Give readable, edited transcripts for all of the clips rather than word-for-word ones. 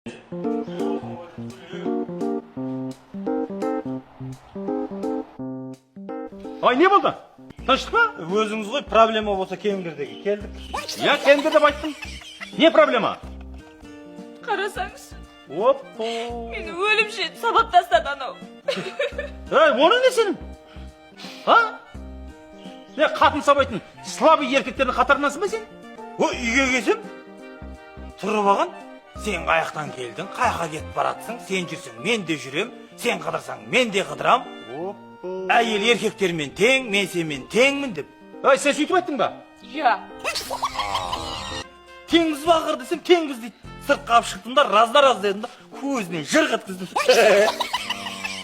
Ay ne oldu? Tanıştık mı? Өзіңіз ғой проблема болса кеңгірдегі келдік. Ya kendi de baktım. Ne problema? Қарасаңыз, Hoppa. мені өлімше сабап тастады анау. Onun ne senin? Ha? Ne kadın sabahın slabı erkeklerin қатарынасың ба сен? О, үйге келсем, тұрып алған, сен қаяқтан келдің, қаяққа кетіп баратсың, сен жүрсің, мен де жүрем, сен қыдырсаң, мен де қыдырам. Әйел еркектермен тең, мен сенімен теңмін деп. Ay sen сөйтіп айттың ба? Ja. Теңбіз бағыр десем, теңбіз дейді. Сыртқа алып шықтым да, раз дедім да, көзіне жыр қыткыздым.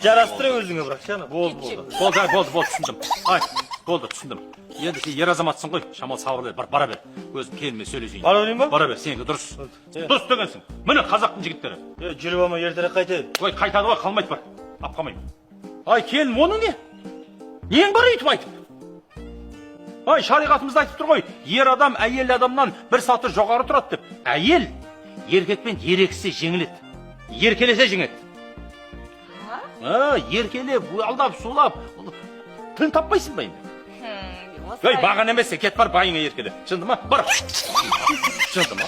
Жарастыра өзіңе бірақ, шана. Болды, түсіндім. Ay, болды, түсіндім. Енді сен ер азаматсың ғой, шамал сабырлы, бара бер. Өзім келінмен сөйлесейін. Бара берейін ба? Бара бер, сенікі дұрыс. Дұрыс дегенсің. Міне қазақтың жігіттері. Жүріп алма, ертерек қайтайын. Ой, қайтады ғой, қалмайды бар. Ап қалмайды. Ay келін, оның не? Нең бар өйтіп айтып? Ay шариғатымызда айтып тұр ғой, ер адам әйел адамнан бір саты жоғары тұрады деп. Әйел еркекпен ерексе жеңіледі. Еркелесе жеңеді. Еркелеп, алдап, сулап, тілін таппайсың ба енді? Ой, баған емес, кет бар байыңа еркеле. Шынды ма? Бар. Шынды ма?